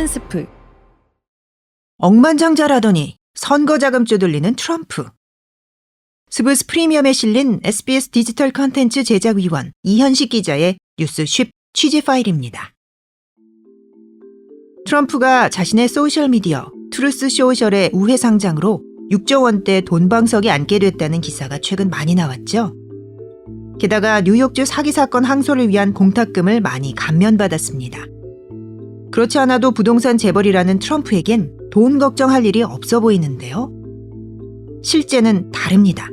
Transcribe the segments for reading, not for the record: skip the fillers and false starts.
스프. 억만장자라더니 선거자금 쪼들리는 트럼프. 스브스 프리미엄에 실린 SBS 디지털 컨텐츠 제작위원 이현식 기자의 뉴스 쉽 취재 파일입니다. 트럼프가 자신의 소셜미디어 트루스 소셜의 우회 상장으로 6조 원대 돈방석에 앉게 됐다는 기사가 최근 많이 나왔죠. 게다가 뉴욕주 사기 사건 항소를 위한 공탁금을 많이 감면받았습니다. 그렇지 않아도 부동산 재벌이라는 트럼프에겐 돈 걱정할 일이 없어 보이는데요. 실제는 다릅니다.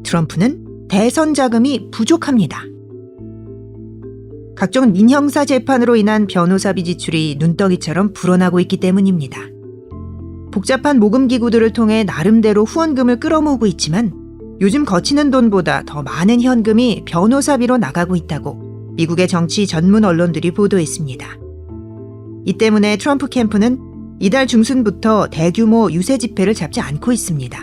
트럼프는 대선 자금이 부족합니다. 각종 민형사 재판으로 인한 변호사비 지출이 눈덩이처럼 불어나고 있기 때문입니다. 복잡한 모금 기구들을 통해 나름대로 후원금을 끌어모으고 있지만 요즘 거치는 돈보다 더 많은 현금이 변호사비로 나가고 있다고 미국의 정치 전문 언론들이 보도했습니다. 이 때문에 트럼프 캠프는 이달 중순부터 대규모 유세 집회를 잡지 않고 있습니다.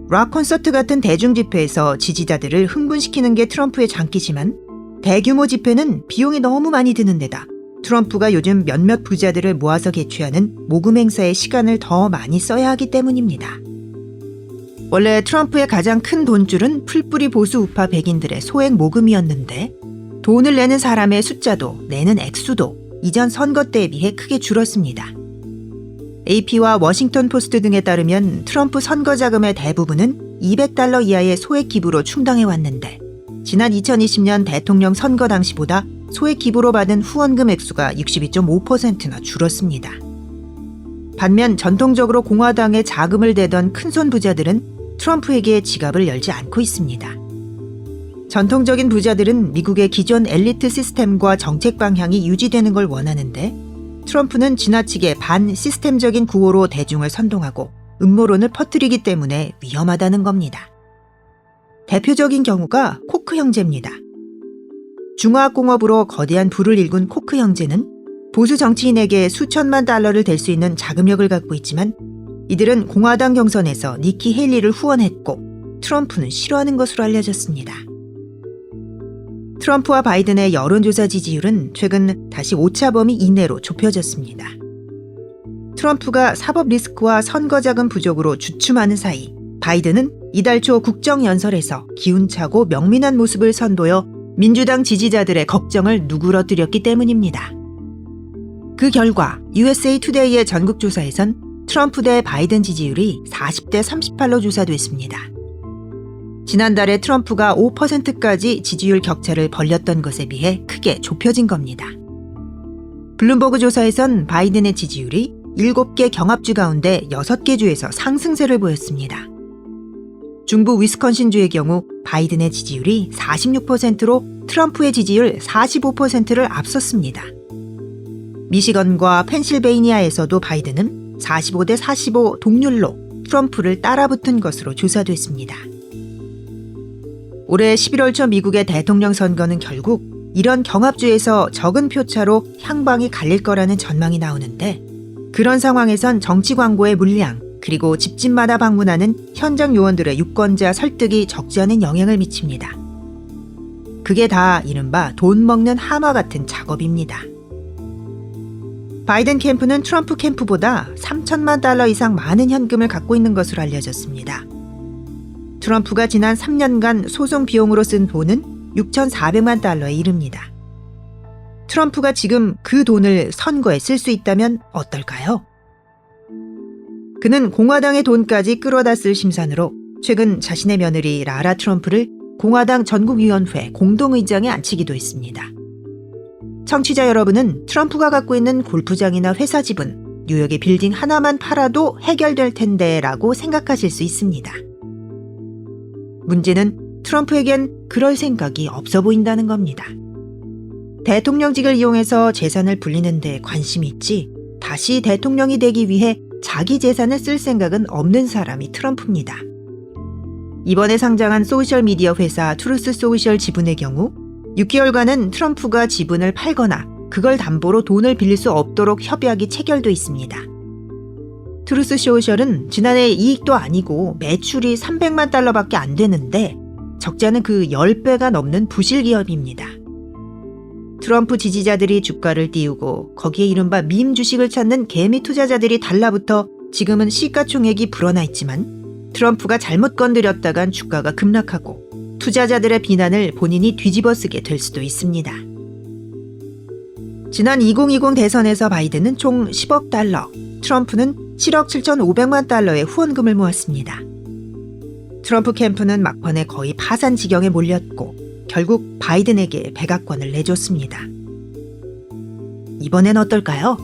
락 콘서트 같은 대중 집회에서 지지자들을 흥분시키는 게 트럼프의 장기지만 대규모 집회는 비용이 너무 많이 드는 데다 트럼프가 요즘 몇몇 부자들을 모아서 개최하는 모금 행사에 시간을 더 많이 써야 하기 때문입니다. 원래 트럼프의 가장 큰 돈줄은 풀뿌리 보수 우파 백인들의 소액 모금이었는데 돈을 내는 사람의 숫자도 내는 액수도 이전 선거 때에 비해 크게 줄었습니다. AP와 워싱턴 포스트 등에 따르면 트럼프 선거 자금의 대부분은 $200 이하의 소액 기부로 충당해왔는데 지난 2020년 대통령 선거 당시보다 소액 기부로 받은 후원금 액수가 62.5%나 줄었습니다. 반면 전통적으로 공화당에 자금을 대던 큰손 부자들은 트럼프에게 지갑을 열지 않고 있습니다. 전통적인 부자들은 미국의 기존 엘리트 시스템과 정책 방향이 유지되는 걸 원하는데 트럼프는 지나치게 반시스템적인 구호로 대중을 선동하고 음모론을 퍼뜨리기 때문에 위험하다는 겁니다. 대표적인 경우가 코크 형제입니다. 중화학공업으로 거대한 부를 일군 코크 형제는 보수 정치인에게 수천만 달러를 댈 수 있는 자금력을 갖고 있지만 이들은 공화당 경선에서 니키 헤일리를 후원했고 트럼프는 싫어하는 것으로 알려졌습니다. 트럼프와 바이든의 여론조사 지지율은 최근 다시 오차범위 이내로 좁혀졌습니다. 트럼프가 사법 리스크와 선거자금 부족으로 주춤하는 사이 바이든은 이달 초 국정연설에서 기운차고 명민한 모습을 선보여 민주당 지지자들의 걱정을 누그러뜨렸기 때문입니다. 그 결과 USA 투데이의 전국조사에선 트럼프 대 바이든 지지율이 40대 38로 조사됐습니다. 지난달에 트럼프가 5%까지 지지율 격차를 벌렸던 것에 비해 크게 좁혀진 겁니다. 블룸버그 조사에선 바이든의 지지율이 7개 경합주 가운데 6개 주에서 상승세를 보였습니다. 중부 위스콘신주의 경우 바이든의 지지율이 46%로 트럼프의 지지율 45%를 앞섰습니다. 미시건과 펜실베이니아에서도 바이든은 45대 45 동률로 트럼프를 따라붙은 것으로 조사됐습니다. 올해 11월 초 미국의 대통령 선거는 결국 이런 경합주에서 적은 표차로 향방이 갈릴 거라는 전망이 나오는데 그런 상황에선 정치 광고의 물량 그리고 집집마다 방문하는 현장 요원들의 유권자 설득이 적지 않은 영향을 미칩니다. 그게 다 이른바 돈 먹는 하마 같은 작업입니다. 바이든 캠프는 트럼프 캠프보다 3천만 달러 이상 많은 현금을 갖고 있는 것으로 알려졌습니다. 트럼프가 지난 3년간 소송 비용으로 쓴 돈은 6,400만 달러에 이릅니다. 트럼프가 지금 그 돈을 선거에 쓸 수 있다면 어떨까요? 그는 공화당의 돈까지 끌어다 쓸 심산으로 최근 자신의 며느리 라라 트럼프를 공화당 전국위원회 공동의장에 앉히기도 했습니다. 청취자 여러분은 트럼프가 갖고 있는 골프장이나 회사 지분, 뉴욕의 빌딩 하나만 팔아도 해결될 텐데 라고 생각하실 수 있습니다. 문제는 트럼프에겐 그럴 생각이 없어 보인다는 겁니다. 대통령직을 이용해서 재산을 불리는 데 관심이 있지 다시 대통령이 되기 위해 자기 재산을 쓸 생각은 없는 사람이 트럼프입니다. 이번에 상장한 소셜미디어 회사 트루스 소셜 지분의 경우 6개월간은 트럼프가 지분을 팔거나 그걸 담보로 돈을 빌릴 수 없도록 협약이 체결돼 있습니다. 트루스 소셜은 지난해 이익도 아니고 매출이 300만 달러밖에 안 되는데 적자는 그 10배가 넘는 부실 기업입니다. 트럼프 지지자들이 주가를 띄우고 거기에 이른바 밈 주식을 찾는 개미 투자자들이 달라붙어 지금은 시가총액이 불어나 있지만 트럼프가 잘못 건드렸다간 주가가 급락하고 투자자들의 비난을 본인이 뒤집어쓰게 될 수도 있습니다. 지난 2020 대선에서 바이든은 총 10억 달러, 트럼프는 7억 7,500만 달러의 후원금을 모았습니다. 트럼프 캠프는 막판에 거의 파산 지경에 몰렸고 결국 바이든에게 백악관을 내줬습니다. 이번엔 어떨까요?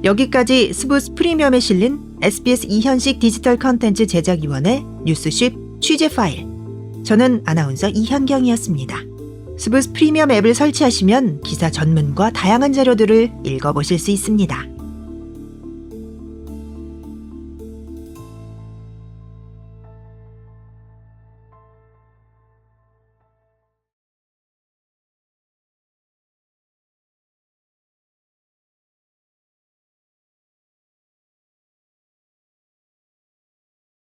여기까지 스브스 프리미엄에 실린 SBS 이현식 디지털 컨텐츠 제작위원회 뉴스쉽 취재 파일. 저는 아나운서 이현경이었습니다. 스브스 프리미엄 앱을 설치하시면 기사 전문과 다양한 자료들을 읽어보실 수 있습니다.